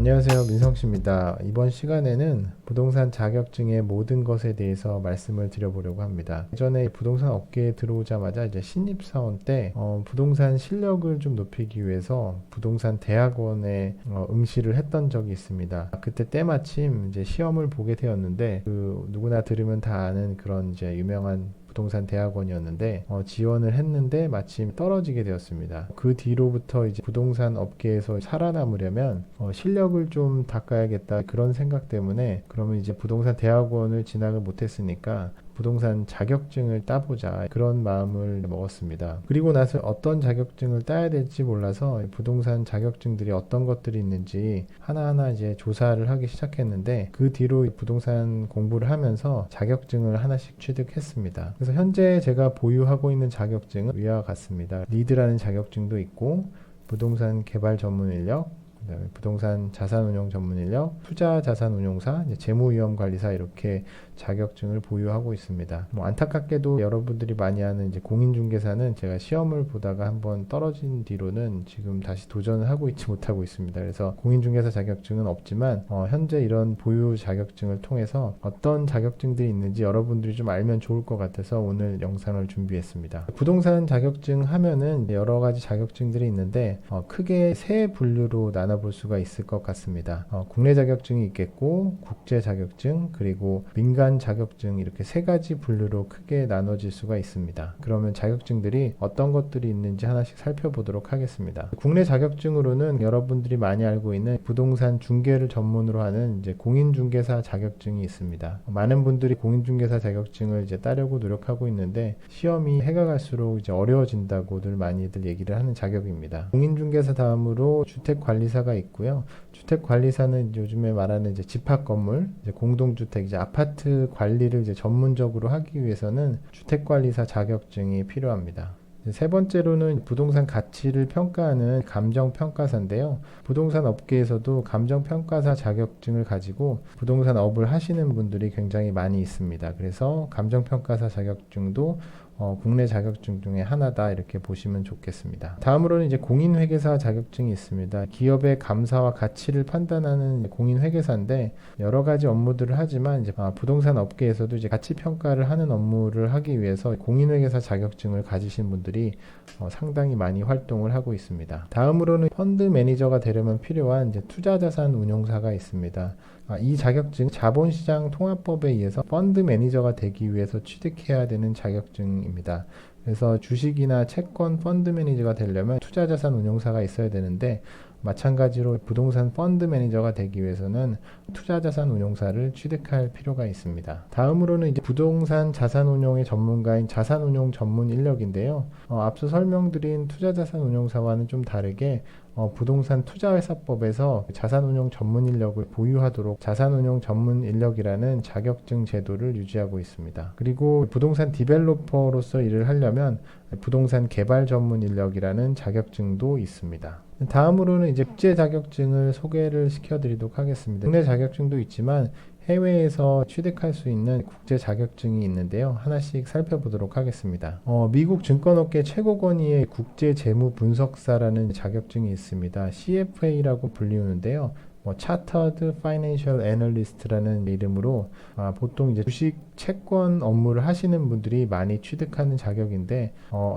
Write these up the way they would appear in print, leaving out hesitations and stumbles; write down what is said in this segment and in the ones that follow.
안녕하세요, 민성씨입니다. 이번 시간에는 부동산 자격증의 모든 것에 대해서 말씀을 드려보려고 합니다. 예전에 부동산 업계에 들어오자마자 이제 신입사원 때 부동산 실력을 좀 높이기 위해서 부동산 대학원에 응시를 했던 적이 있습니다. 그때 때마침 이제 시험을 보게 되었는데 누구나 들으면 다 아는 그런 이제 유명한 부동산 대학원이었는데 지원을 했는데 마침 떨어지게 되었습니다. 그 뒤로부터 이제 부동산 업계에서 살아남으려면 실력을 좀 닦아야겠다 그런 생각 때문에 그러면 이제 부동산 대학원을 진학을 못했으니까 부동산 자격증을 따보자 그런 마음을 먹었습니다. 그리고 나서 어떤 자격증을 따야 될지 몰라서 부동산 자격증들이 어떤 것들이 있는지 하나하나 이제 조사를 하기 시작했는데 그 뒤로 부동산 공부를 하면서 자격증을 하나씩 취득했습니다. 그래서 현재 제가 보유하고 있는 자격증은 위와 같습니다. 리드라는 자격증도 있고 부동산 개발 전문 인력, 그다음에 부동산 자산운용 전문인력, 투자자산운용사, 재무위험관리사 이렇게 자격증을 보유하고 있습니다. 안타깝게도 여러분들이 많이 아는 이제 공인중개사는 제가 시험을 보다가 한번 떨어진 뒤로는 지금 다시 도전을 하고 있지 못하고 있습니다. 그래서 공인중개사 자격증은 없지만 현재 이런 보유 자격증을 통해서 어떤 자격증들이 있는지 여러분들이 좀 알면 좋을 것 같아서 오늘 영상을 준비했습니다. 부동산 자격증 하면은 여러 가지 자격증들이 있는데 크게 세 분류로 나눠볼 수가 있을 것 같습니다. 국내 자격증이 있겠고 국제 자격증 그리고 민간 자격증 이렇게 세 가지 분류로 크게 나눠질 수가 있습니다. 그러면 자격증들이 어떤 것들이 있는지 하나씩 살펴보도록 하겠습니다. 국내 자격증으로는 여러분들이 많이 알고 있는 부동산 중개를 전문으로 하는 이제 공인중개사 자격증이 있습니다. 많은 분들이 공인중개사 자격증을 이제 따려고 노력하고 있는데 시험이 해가 갈수록 이제 어려워진다고들 많이들 얘기를 하는 자격입니다. 공인중개사 다음으로 주택관리사가 있고요. 주택관리사는 요즘에 말하는 이제 집합건물, 이제 공동주택, 이제 아파트 관리를 이제 전문적으로 하기 위해서는 주택관리사 자격증이 필요합니다. 세 번째로는 부동산 가치를 평가하는 감정평가사인데요. 부동산 업계에서도 감정평가사 자격증을 가지고 부동산 업을 하시는 분들이 굉장히 많이 있습니다. 그래서 감정평가사 자격증도 국내 자격증 중에 하나다 이렇게 보시면 좋겠습니다. 다음으로는 이제 공인회계사 자격증이 있습니다. 기업의 감사와 가치를 판단하는 공인회계사인데 여러 가지 업무들을 하지만 이제 부동산 업계에서도 이제 가치 평가를 하는 업무를 하기 위해서 공인회계사 자격증을 가지신 분들이 상당히 많이 활동을 하고 있습니다. 다음으로는 펀드 매니저가 되려면 필요한 이제 투자자산 운용사가 있습니다. 이 자격증 자본시장 통합법에 의해서 펀드 매니저가 되기 위해서 취득해야 되는 자격증입니다. 그래서 주식이나 채권 펀드 매니저가 되려면 투자자산 운용사가 있어야 되는데 마찬가지로 부동산 펀드 매니저가 되기 위해서는 투자자산 운용사를 취득할 필요가 있습니다. 다음으로는 이제 부동산 자산운용의 전문가인 자산운용 전문 인력인데요. 앞서 설명드린 투자자산 운용사와는 좀 다르게 부동산 투자회사법에서 자산운용 전문 인력을 보유하도록 자산운용 전문 인력이라는 자격증 제도를 유지하고 있습니다. 그리고 부동산 디벨로퍼로서 일을 하려면 부동산 개발 전문 인력이라는 자격증도 있습니다. 다음으로는 이제 국제 자격증을 소개를 시켜드리도록 하겠습니다. 국내 자격증도 있지만 해외에서 취득할 수 있는 국제 자격증이 있는데요. 하나씩 살펴보도록 하겠습니다. 미국 증권업계 최고 권위의 국제 재무 분석사라는 자격증이 있습니다. CFA라고 불리우는데요. Chartered Financial Analyst라는 이름으로 보통 이제 주식 채권 업무를 하시는 분들이 많이 취득하는 자격인데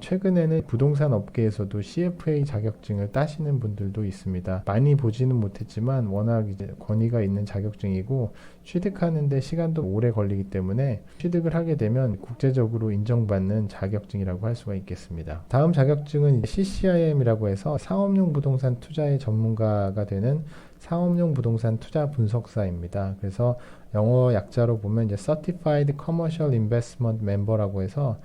최근에는 부동산 업계에서도 CFA 자격증을 따시는 분들도 있습니다. 많이 보지는 못했지만 워낙 이제 권위가 있는 자격증이고 취득하는데 시간도 오래 걸리기 때문에 취득을 하게 되면 국제적으로 인정받는 자격증이라고 할 수가 있겠습니다. 다음 자격증은 CCIM이라고 해서 상업용 부동산 투자의 전문가가 되는 상업용 부동산 투자 분석사입니다. 그래서 영어 약자로 보면 이제 Certified Commercial Investment Member라고 해서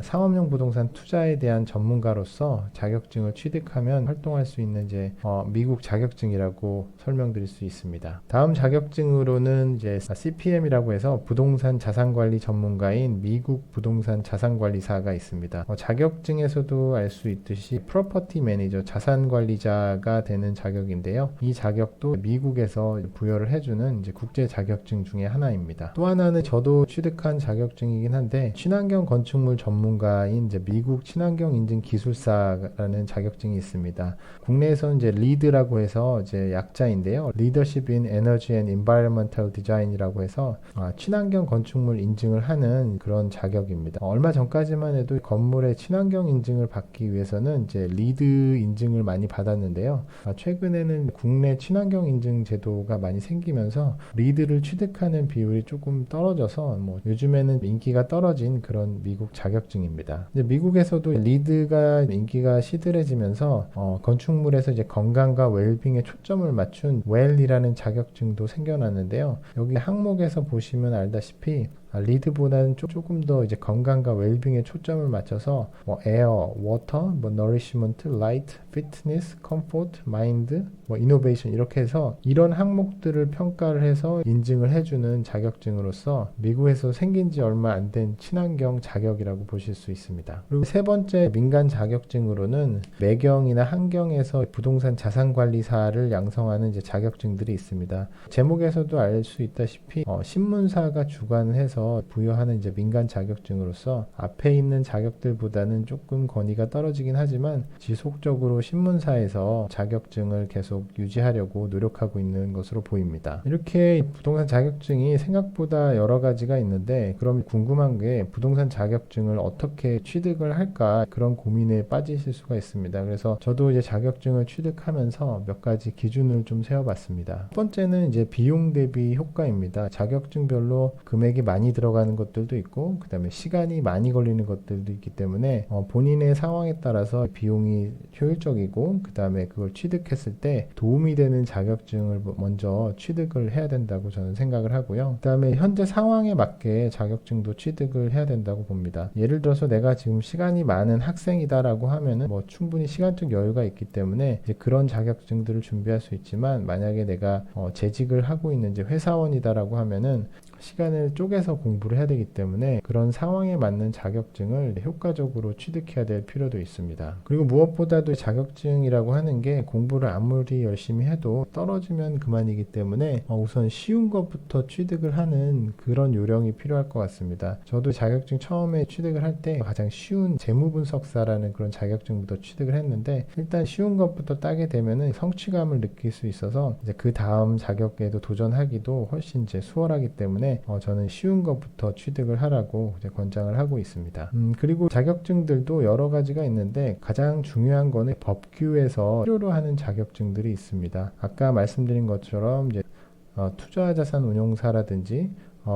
상업용 부동산 투자에 대한 전문가로서 자격증을 취득하면 활동할 수 있는 이제 미국 자격증이라고 설명드릴 수 있습니다. 다음 자격증으로는 이제 CPM이라고 해서 부동산 자산관리 전문가인 미국 부동산 자산관리사가 있습니다. 자격증에서도 알 수 있듯이 Property Manager 자산관리자가 되는 자격인데요. 이 자격도 미국에서 부여를 해주는 이제 국제 자격증 중에 하나입니다. 또 하나는 저도 취득한 자격증이긴 한데 친환경 건축물 전문가인 이제 미국 친환경 인증 기술사라는 자격증이 있습니다. 국내에서는 이제 리드라고 해서 이제 약자인데요. Leadership in Energy and Environmental Design이라고 해서 친환경 건축물 인증을 하는 그런 자격입니다. 얼마 전까지만 해도 건물의 친환경 인증을 받기 위해서는 이제 리드 인증을 많이 받았는데요. 최근에는 국내 친환경 인증 제도가 많이 생기면서 리드를 취득하는 비율이 조금 떨어져서 요즘에는 인기가 떨어진 그런 미국 자격증입니다. 이제 미국에서도 리드가 인기가 시들해지면서 건축물에서 이제 건강과 웰빙에 초점을 맞춘 웰이라는 자격증도 생겨났는데요. 여기 항목에서 보시면 알다시피 리드보다는 조금 더 이제 건강과 웰빙에 초점을 맞춰서 에어, 워터, 너리시먼트, 라이트, 피트니스, 컴포트, 마인드, 이노베이션 이렇게 해서 이런 항목들을 평가를 해서 인증을 해주는 자격증으로서 미국에서 생긴 지 얼마 안 된 친환경 자격이라고 보실 수 있습니다. 그리고 세 번째 민간 자격증으로는 매경이나 환경에서 부동산 자산관리사를 양성하는 이제 자격증들이 있습니다. 제목에서도 알 수 있다시피 신문사가 주관해서 부여하는 이제 민간 자격증으로서 앞에 있는 자격들보다는 조금 권위가 떨어지긴 하지만 지속적으로 신문사에서 자격증을 계속 유지하려고 노력하고 있는 것으로 보입니다. 이렇게 부동산 자격증이 생각보다 여러 가지가 있는데 그럼 궁금한 게 부동산 자격증을 어떻게 취득을 할까 그런 고민에 빠지실 수가 있습니다. 그래서 저도 이제 자격증을 취득하면서 몇 가지 기준을 좀 세워봤습니다. 첫 번째는 이제 비용 대비 효과입니다. 자격증별로 금액이 많이 들어가는 것들도 있고 그 다음에 시간이 많이 걸리는 것들도 있기 때문에 본인의 상황에 따라서 비용이 효율적이고 그 다음에 그걸 취득했을 때 도움이 되는 자격증을 먼저 취득을 해야 된다고 저는 생각을 하고요. 그 다음에 현재 상황에 맞게 자격증도 취득을 해야 된다고 봅니다. 예를 들어서 내가 지금 시간이 많은 학생이다라고 하면은 충분히 시간적 여유가 있기 때문에 이제 그런 자격증들을 준비할 수 있지만 만약에 내가 재직을 하고 있는 이제 회사원이다라고 하면은 시간을 쪼개서 공부를 해야 되기 때문에 그런 상황에 맞는 자격증을 효과적으로 취득해야 될 필요도 있습니다. 그리고 무엇보다도 자격증이라고 하는 게 공부를 아무리 열심히 해도 떨어지면 그만이기 때문에 우선 쉬운 것부터 취득을 하는 그런 요령이 필요할 것 같습니다. 저도 자격증 처음에 취득을 할 때 가장 쉬운 재무분석사라는 그런 자격증부터 취득을 했는데 일단 쉬운 것부터 따게 되면은 성취감을 느낄 수 있어서 이제 그 다음 자격에도 도전하기도 훨씬 이제 수월하기 때문에 저는 쉬운 것부터 취득을 하라고 이제 권장을 하고 있습니다. 그리고 자격증들도 여러 가지가 있는데 가장 중요한 거는 법규에서 필요로 하는 자격증들이 있습니다. 아까 말씀드린 것처럼 이제 투자자산운용사라든지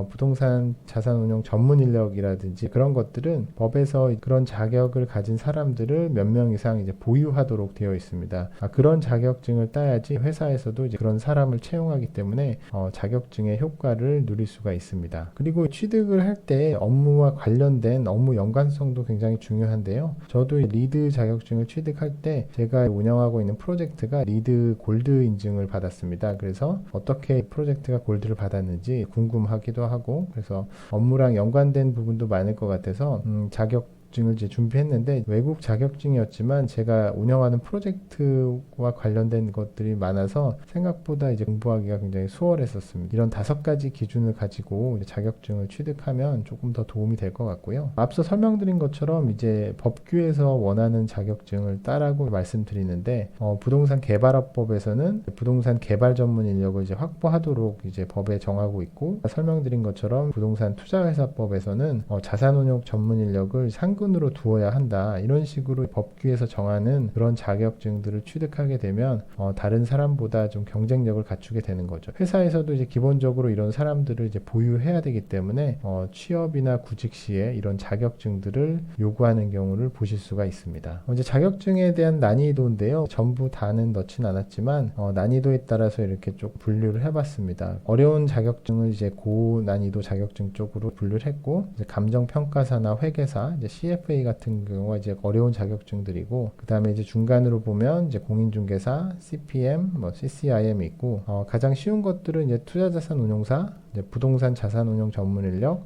부동산 자산운용 전문 인력이라든지 그런 것들은 법에서 그런 자격을 가진 사람들을 몇 명 이상 이제 보유하도록 되어 있습니다. 그런 자격증을 따야지 회사에서도 이제 그런 사람을 채용하기 때문에 자격증의 효과를 누릴 수가 있습니다. 그리고 취득을 할 때 업무와 관련된 업무 연관성도 굉장히 중요한데요. 저도 리드 자격증을 취득할 때 제가 운영하고 있는 프로젝트가 리드 골드 인증을 받았습니다. 그래서 어떻게 프로젝트가 골드를 받았는지 궁금하기도 하고 그래서 업무랑 연관된 부분도 많을 것 같아서 자격증을 이제 준비했는데 외국 자격증이었지만 제가 운영하는 프로젝트와 관련된 것들이 많아서 생각보다 이제 공부하기가 굉장히 수월했었습니다. 이런 5가지 기준을 가지고 이제 자격증을 취득하면 조금 더 도움이 될 것 같고요. 앞서 설명드린 것처럼 이제 법규에서 원하는 자격증을 따라고 말씀드리는데 부동산 개발업법에서는 부동산 개발 전문 인력을 이제 확보하도록 이제 법에 정하고 있고 설명드린 것처럼 부동산 투자회사법에서는 자산운용 전문 인력을 상근으로 두어야 한다. 이런 식으로 법규에서 정하는 그런 자격증들을 취득하게 되면 다른 사람보다 좀 경쟁력을 갖추게 되는 거죠. 회사에서도 이제 기본적으로 이런 사람들을 이제 보유해야 되기 때문에 취업이나 구직 시에 이런 자격증들을 요구하는 경우를 보실 수가 있습니다. 이제 자격증에 대한 난이도인데요. 전부 다는 넣진 않았지만 난이도에 따라서 이렇게 좀 분류를 해봤습니다. 어려운 자격증을 이제 고난이도 자격증 쪽으로 분류를 했고 이제 감정평가사나 회계사, 이제 CFA 같은 경우가 이제 어려운 자격증들이고 그 다음에 이제 중간으로 보면 이제 공인중개사, CPM, CCIM이 있고 가장 쉬운 것들은 이제 투자자산운용사, 이제 부동산 자산운용 전문 인력,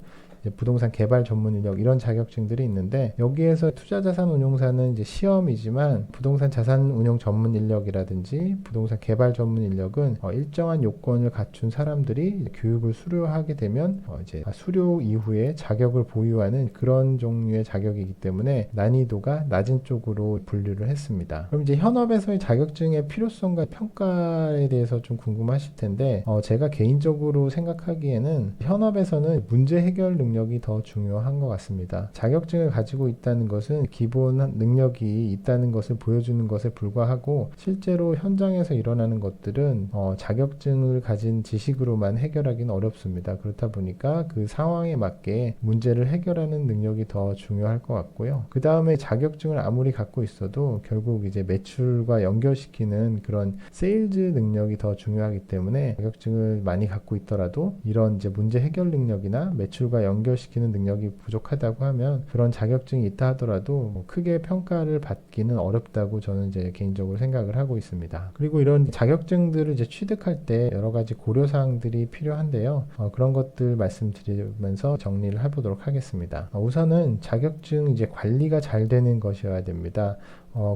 부동산 개발 전문 인력 이런 자격증들이 있는데, 여기에서 투자자산운용사는 이제 시험이지만 부동산 자산운용 전문 인력이라든지 부동산 개발 전문 인력은 일정한 요건을 갖춘 사람들이 교육을 수료하게 되면 이제 수료 이후에 자격을 보유하는 그런 종류의 자격이기 때문에 난이도가 낮은 쪽으로 분류를 했습니다. 그럼 이제 현업에서의 자격증의 필요성과 평가에 대해서 좀 궁금하실 텐데, 제가 개인적으로 생각하기에는 현업에서는 문제 해결 능력이 더 중요한 것 같습니다. 자격증을 가지고 있다는 것은 기본 능력이 있다는 것을 보여주는 것에 불과하고, 실제로 현장에서 일어나는 것들은 자격증을 가진 지식으로만 해결하기는 어렵습니다. 그렇다 보니까 그 상황에 맞게 문제를 해결하는 능력이 더 중요할 것 같고요. 그 다음에 자격증을 아무리 갖고 있어도 결국 이제 매출과 연결시키는 그런 세일즈 능력이 더 중요하기 때문에, 자격증을 많이 갖고 있더라도 이런 이제 문제 해결 능력이나 매출과 연결시키는 능력이 부족하다고 하면 그런 자격증이 있다 하더라도 뭐 크게 평가를 받기는 어렵다고 저는 이제 개인적으로 생각을 하고 있습니다. 그리고 이런 자격증들을 이제 취득할 때 여러 가지 고려사항들이 필요한데요. 그런 것들 말씀드리면서 정리를 해보도록 하겠습니다. 우선은 자격증 이제 관리가 잘 되는 것이어야 됩니다.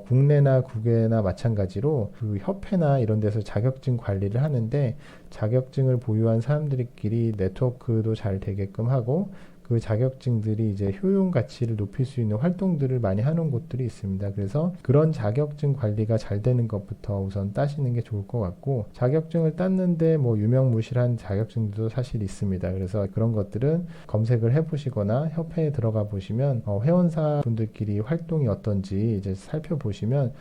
국내나 국외나 마찬가지로 그 협회나 이런 데서 자격증 관리를 하는데, 자격증을 보유한 사람들끼리 네트워크도 잘 되게끔 하고, 그 자격증들이 이제 효용 가치를 높일 수 있는 활동들을 많이 하는 곳들이 있습니다. 그래서 그런 자격증 관리가 잘 되는 것부터 우선 따시는 게 좋을 것 같고, 자격증을 땄는데 뭐 유명무실한 자격증도 사실 있습니다. 그래서 그런 것들은 검색을 해보시거나 협회에 들어가 보시면 회원사 분들끼리 활동이 어떤지 이제 살펴보시면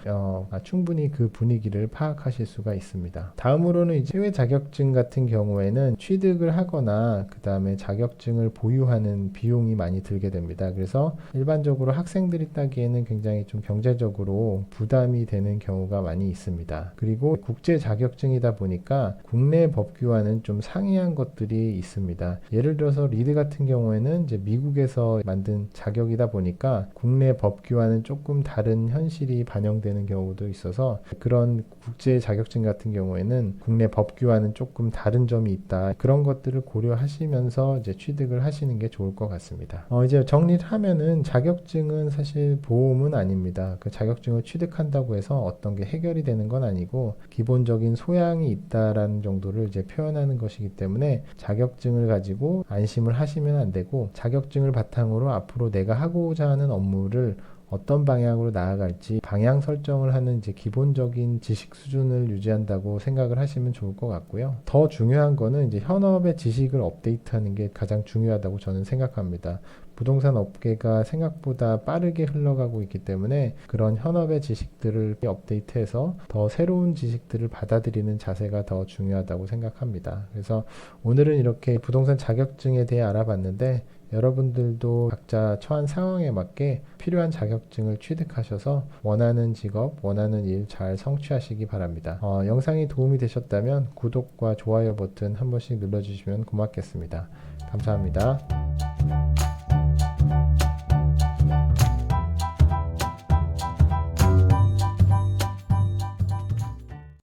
충분히 그 분위기를 파악하실 수가 있습니다. 다음으로는 이제 해외 자격증 같은 경우에는 취득을 하거나 그 다음에 자격증을 보유하는 비용이 많이 들게 됩니다. 그래서 일반적으로 학생들이 따기에는 굉장히 좀 경제적으로 부담이 되는 경우가 많이 있습니다. 그리고 국제 자격증이다 보니까 국내 법규와는 좀 상이한 것들이 있습니다. 예를 들어서 리드 같은 경우에는 이제 미국에서 만든 자격이다 보니까 국내 법규와는 조금 다른 현실이 반영되는 경우도 있어서, 그런 국제 자격증 같은 경우에는 국내 법규와는 조금 다른 점이 있다. 그런 것들을 고려하시면서 이제 취득을 하시는 게 좋을 것 같습니다. 이제 정리를 하면은, 자격증은 사실 보험은 아닙니다. 그 자격증을 취득한다고 해서 어떤 게 해결이 되는 건 아니고, 기본적인 소양이 있다라는 정도를 이제 표현하는 것이기 때문에 자격증을 가지고 안심을 하시면 안 되고, 자격증을 바탕으로 앞으로 내가 하고자 하는 업무를 어떤 방향으로 나아갈지 방향 설정을 하는 이제 기본적인 지식 수준을 유지한다고 생각을 하시면 좋을 것 같고요. 더 중요한 거는 이제 현업의 지식을 업데이트하는 게 가장 중요하다고 저는 생각합니다. 부동산 업계가 생각보다 빠르게 흘러가고 있기 때문에 그런 현업의 지식들을 업데이트해서 더 새로운 지식들을 받아들이는 자세가 더 중요하다고 생각합니다. 그래서 오늘은 이렇게 부동산 자격증에 대해 알아봤는데, 여러분들도 각자 처한 상황에 맞게 필요한 자격증을 취득하셔서 원하는 직업, 원하는 일 잘 성취하시기 바랍니다. 영상이 도움이 되셨다면 구독과 좋아요 버튼 한 번씩 눌러주시면 고맙겠습니다. 감사합니다.